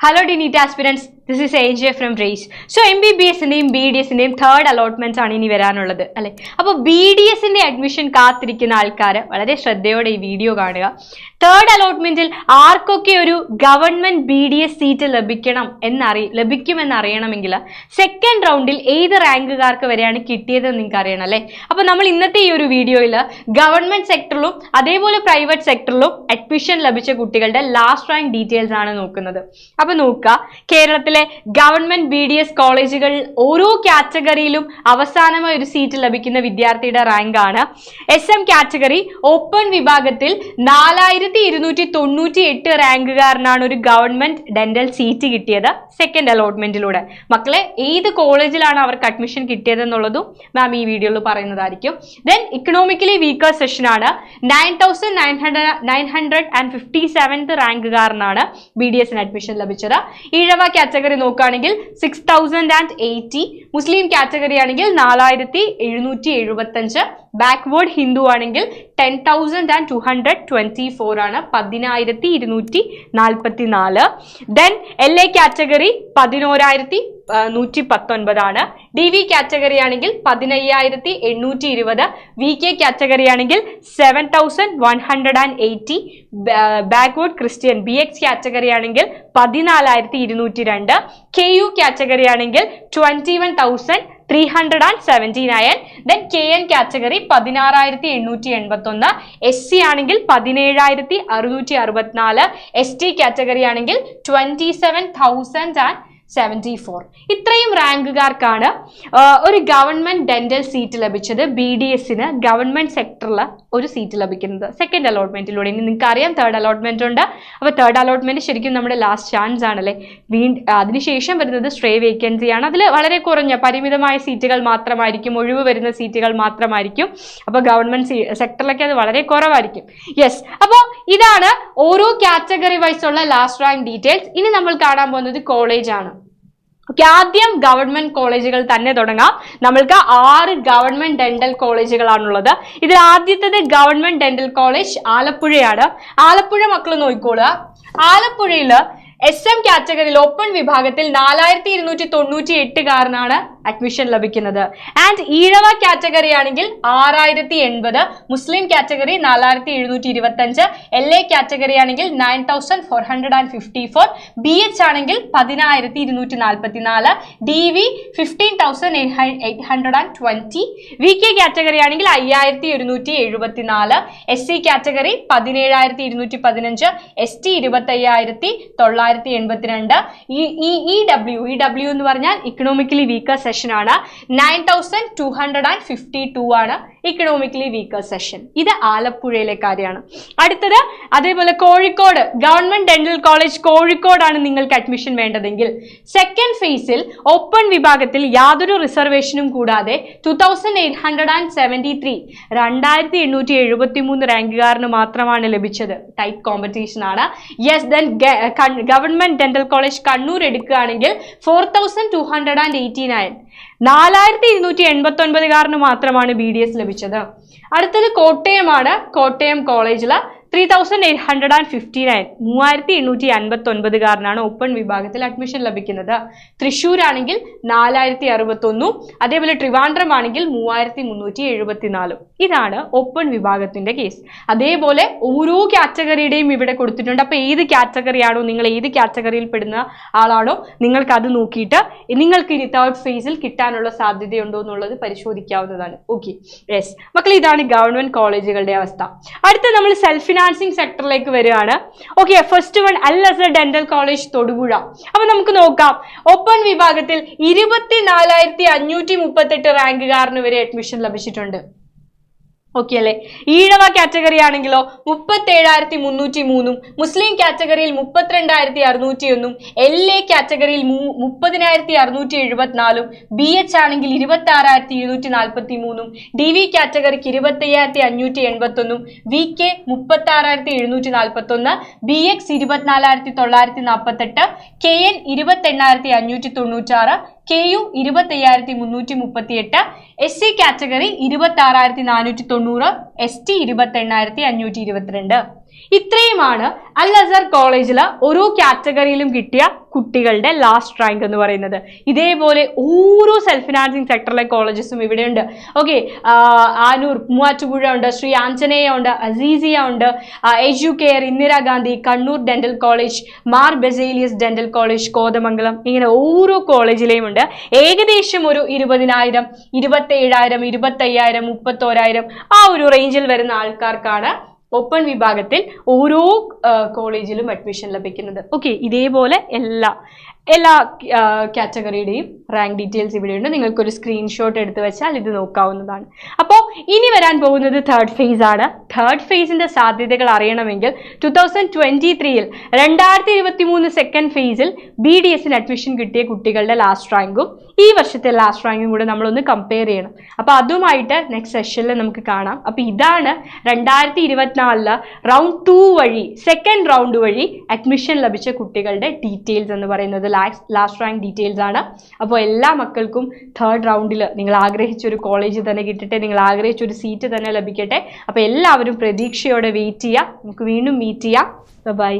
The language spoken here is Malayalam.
Hello DNEET aspirants, this is AJ from RACE. So MBBS ന്റെയും BDS ന്റെയും തേർഡ് അലോട്ട്മെന്റ്സ് ആണ് ഇനി വരാനുള്ളത് അല്ലെ. അപ്പോൾ BDS ന്റെ അഡ്മിഷൻ കാത്തിരിക്കുന്ന ആൾക്കാർ വളരെ ശ്രദ്ധയോടെ ഈ വീഡിയോ കാണുക. തേർഡ് അലോട്ട്മെന്റിൽ ആർക്കൊക്കെ ഒരു ഗവൺമെന്റ് BDS സീറ്റ് ലഭിക്കുമെന്ന് അറിയണമെങ്കിൽ സെക്കൻഡ് റൗണ്ടിൽ ഏത് റാങ്കുകാർക്ക് വരെയാണ് കിട്ടിയതെന്ന് നിങ്ങൾക്ക് അറിയണം അല്ലേ. അപ്പോൾ നമ്മൾ ഇന്നത്തെ ഈ ഒരു വീഡിയോയിൽ ഗവൺമെന്റ് സെക്ടറിലും അതേപോലെ പ്രൈവറ്റ് സെക്ടറിലും അഡ്മിഷൻ ലഭിച്ച കുട്ടികളുടെ ലാസ്റ്റ് റാങ്ക് ഡീറ്റെയിൽസ് ആണ് നോക്കുന്നത്. അപ്പോൾ നോക്കുക, കേരളത്തിലെ ഗവൺമെന്റ് BDS കോളേജുകൾ ഓരോ കാറ്റഗറിയിലും അവസാനമായി ഒരു സീറ്റ് ലഭിക്കുന്ന വിദ്യാർത്ഥിയുടെ റാങ്ക് ആണ്. SM കാറ്റഗറി ഓപ്പൺ വിഭാഗത്തിൽ 4298 റാങ്കുകാരനാണ് ഒരു ഗവൺമെന്റ് ഡെന്റൽ സീറ്റ് കിട്ടിയത് സെക്കൻഡ് അലോട്ട്മെന്റിലൂടെ. മക്കളെ, ഏത് കോളേജിലാണ് അവർക്ക് അഡ്മിഷൻ കിട്ടിയതെന്നുള്ളതും മാം ഈ വീഡിയോയിൽ പറയുന്നതായിരിക്കും. ദെൻ ഇക്കണോമിക്കലി വീക്കർ സെഷൻ ആണ്. 9957 റാങ്കുകാരനാണ് BDS അഡ്മിഷൻ ലഭിച്ചത്. ഈഴവ കാറ്റഗറി നോക്കുകയാണെങ്കിൽ 6080, മുസ്ലിം കാറ്റഗറി ആണെങ്കിൽ 4775, ബാക്ക്വേർഡ് ഹിന്ദു ആണെങ്കിൽ 10,224 ആണ്, 10244. ദെൻ LA കാറ്റഗറി 11,119 ആണ്. DV കാറ്റഗറി ആണെങ്കിൽ 15,820, VK കാറ്റഗറി ആണെങ്കിൽ 7,180, ബാക്ക്വേർഡ് ക്രിസ്ത്യൻ BX കാറ്റഗറി ആണെങ്കിൽ 14,202, KU കാറ്റഗറി ആണെങ്കിൽ 21,379. ദെൻ KN കാറ്റഗറി 16,881, SC ആണെങ്കിൽ 17,664, ST കാറ്റഗറി ആണെങ്കിൽ 27,074. ഇത്രയും റാങ്കുകാർക്കാണ് ഒരു ഗവൺമെന്റ് ഡെന്റൽ സീറ്റ് ലഭിച്ചത്. BDSന് ഗവൺമെന്റ് സെക്ടറിൽ ഒരു സീറ്റ് ലഭിക്കുന്നത് സെക്കൻഡ് അലോട്ട്മെന്റിലൂടെ. ഇനി നിങ്ങൾക്ക് അറിയാം തേർഡ് അലോട്ട്മെന്റ് ഉണ്ട്. അപ്പോൾ തേർഡ് അലോട്ട്മെന്റ് ശരിക്കും നമ്മുടെ ലാസ്റ്റ് ചാൻസ് ആണല്ലേ. അതിനുശേഷം വരുന്നത് സ്ട്രേ വേക്കൻസി ആണ്. അതിൽ വളരെ കുറഞ്ഞ പരിമിതമായ സീറ്റുകൾ മാത്രമായിരിക്കും, ഒഴിവ് വരുന്ന സീറ്റുകൾ മാത്രമായിരിക്കും. അപ്പോൾ ഗവൺമെന്റ് സെക്ടറിലൊക്കെ അത് വളരെ കുറവായിരിക്കും. യെസ്, അപ്പോൾ ഇതാണ് ഓരോ കാറ്റഗറി വൈസ് ഉള്ള ലാസ്റ്റ് റാങ്ക് ഡീറ്റെയിൽസ്. ഇനി നമ്മൾ കാണാൻ പോകുന്നത് കോളേജ് ആണ്. ആദ്യം ഗവൺമെന്റ് കോളേജുകൾ തന്നെ തുടങ്ങാം. നമ്മൾക്ക് 6 ഗവൺമെന്റ് ഡെന്റൽ കോളേജുകളാണുള്ളത്. ഇതിൽ ആദ്യത്തേത് ഗവൺമെന്റ് ഡെന്റൽ കോളേജ് ആലപ്പുഴയാണ്. ആലപ്പുഴ മക്കൾ നോക്കിക്കോളുക. ആലപ്പുഴയില് SM കാറ്റഗറിയിൽ ഓപ്പൺ വിഭാഗത്തിൽ 4298 അഡ്മിഷൻ ലഭിക്കുന്നത്. ആൻഡ് ഈഴവ കാറ്റഗറി ആണെങ്കിൽ 6080, മുസ്ലിം കാറ്റഗറി 4725, LA കാറ്റഗറി ആണെങ്കിൽ 9454, BH ആണെങ്കിൽ 10244, DV 15820, VK കാറ്റഗറി ആണെങ്കിൽ 5174, SC കാറ്റഗറി 17215, ST 25982, EW എന്ന് പറഞ്ഞാൽ ഇക്കണോമിക്കലി വീക്കർ സെഷൻ ആണ്. 9252 ആണ് ഇക്കണോമിക്കലി വീക്കർ സെഷൻ. ഇത് ആലപ്പുഴയിലെ കാര്യമാണ്. അടുത്തത് അതേപോലെ കോഴിക്കോട് ഗവൺമെന്റ് ഡെന്റൽ കോളേജ് കോഴിക്കോടാണ് നിങ്ങൾക്ക് അഡ്മിഷൻ വേണ്ടതെങ്കിൽ സെക്കൻഡ് ഫേസിൽ ഓപ്പൺ വിഭാഗത്തിൽ യാതൊരു റിസർവേഷനും കൂടാതെ 2873 2873 റാങ്കുകാരന് മാത്രമാണ് ലഭിച്ചത്. ടൈറ്റ് കോമ്പറ്റീഷൻ ആണ്. Yes, then government dental college Kannur എടുക്കുകയാണെങ്കിൽ 4289 4289 മാത്രമാണ് BDS ലഭിച്ചത്. അടുത്തത് കോട്ടയമാണ്. കോട്ടയം കോളേജില് 3859 3859 ഓപ്പൺ വിഭാഗത്തിൽ അഡ്മിഷൻ ലഭിക്കുന്നത്. തൃശ്ശൂർ ആണെങ്കിൽ 4061, അതേപോലെ ട്രിവാൻഡ്രം ആണെങ്കിൽ 3374. ഇതാണ് ഓപ്പൺ വിഭാഗത്തിന്റെ കേസ്. അതേപോലെ ഓരോ കാറ്റഗറിയുടെയും ഇവിടെ കൊടുത്തിട്ടുണ്ട്. അപ്പൊ ഏത് കാറ്റഗറി ആണോ, നിങ്ങൾ ഏത് കാറ്റഗറിയിൽ പെടുന്ന ആളാണോ, നിങ്ങൾക്ക് അത് നോക്കിയിട്ട് നിങ്ങൾക്ക് ഇനി തേർഡ് ഫേസിൽ കിട്ടാനുള്ള സാധ്യതയുണ്ടോ എന്നുള്ളത് പരിശോധിക്കാവുന്നതാണ്. ഓക്കെ, യെസ് മക്കൾ, ഇതാണ് ഗവൺമെന്റ് കോളേജുകളുടെ അവസ്ഥ. അടുത്ത നമ്മൾ സെൽഫ് ഫിനാൻസിംഗ് സെക്ടറിലേക്ക് വരികയാണ്. ഓക്കെ, ഫസ്റ്റ് വൺ അൽ അസർ ഡെന്റൽ കോളേജ് തൊടുപുഴ. അപ്പൊ നമുക്ക് നോക്കാം. ഓപ്പൺ വിഭാഗത്തിൽ 24,538 റാങ്കുകാരന് വരെ അഡ്മിഷൻ ലഭിച്ചിട്ടുണ്ട്. ഓക്കെ അല്ലെ. ഈഴവ കാറ്റഗറി ആണെങ്കിലോ 37,303, മുസ്ലിം കാറ്റഗറിയിൽ 32,601, LA കാറ്റഗറിയിൽ 30,674, BH ആണെങ്കിൽ 26,243, DV കാറ്റഗറിക്ക് 25,581, VK 36,741, BX 24,948, KN 28,596, KU 25,338, SC category 26,490, ST 28,522. ഇത്രയുമാണ് അൽ അസർ കോളേജിൽ ഓരോ കാറ്റഗറിയിലും കിട്ടിയ കുട്ടികളുടെ ലാസ്റ്റ് റാങ്ക് എന്ന് പറയുന്നത്. ഇതേപോലെ ഓരോ സെൽഫ് ഫിനാൻസിങ് സെക്ടറിലെ കോളേജസും ഇവിടെയുണ്ട്. ഓക്കെ, ആനൂർ, മൂവാറ്റുപുഴ ഉണ്ട്, ശ്രീ ആഞ്ജനേയ ഉണ്ട്, അസീസിയ ഉണ്ട്, Educare, Indira Gandhi, Kannur dental college, Mar Baselios dental college, Kothamangalam, ഇങ്ങനെ ഓരോ കോളേജിലെയും ഉണ്ട്. ഏകദേശം ഒരു 20,000, 27,000, 25,000, 31,000 ആ ഒരു റേഞ്ചിൽ വരുന്ന ആൾക്കാർക്കാണ് ഓപ്പൺ വിഭാഗത്തിൽ ഓരോ കോളേജിലും അഡ്മിഷൻ ലഭിക്കുന്നത്. ഓക്കെ, ഇതേപോലെ എല്ലാ കാറ്റഗറിയുടെയും റാങ്ക് ഡീറ്റെയിൽസ് ഇവിടെയുണ്ട്. നിങ്ങൾക്കൊരു സ്ക്രീൻഷോട്ട് എടുത്ത് വെച്ചാൽ ഇത് നോക്കാവുന്നതാണ്. അപ്പോൾ ഇനി വരാൻ പോകുന്നത് തേർഡ് ഫേസ് ആണ്. തേർഡ് ഫേസിന്റെ സാധ്യതകൾ അറിയണമെങ്കിൽ 2023-ൽ 2023 സെക്കൻഡ് ഫേസിൽ BDSന് അഡ്മിഷൻ കിട്ടിയ കുട്ടികളുടെ ലാസ്റ്റ് റാങ്കും ഈ വർഷത്തെ ലാസ്റ്റ് റാങ്കും കൂടെ നമ്മളൊന്ന് കമ്പയർ ചെയ്യണം. അപ്പോൾ അതുമായിട്ട് നെക്സ്റ്റ് സെഷനിൽ നമുക്ക് കാണാം. അപ്പോൾ ഇതാണ് 2024 റൗണ്ട് 2 വഴി, സെക്കൻഡ് റൗണ്ട് വഴി അഡ്മിഷൻ ലഭിച്ച കുട്ടികളുടെ ഡീറ്റെയിൽസ് എന്ന് പറയുന്നത്. ലാസ്റ്റ് റാങ്ക് ഡീറ്റെയിൽസ് ആണ്. അപ്പോൾ എല്ലാ മക്കൾക്കും തേർഡ് റൗണ്ടിൽ നിങ്ങൾ ആഗ്രഹിച്ച ഒരു കോളേജ് തന്നെ കിട്ടട്ടെ, നിങ്ങൾ ആഗ്രഹിച്ച ഒരു സീറ്റ് തന്നെ ലഭിക്കട്ടെ. അപ്പോൾ എല്ലാവരും പ്രതീക്ഷയോടെ വെയിറ്റ് ചെയ്യുക. നമുക്ക് വീണ്ടും മീറ്റ് ചെയ്യാം. ബൈ.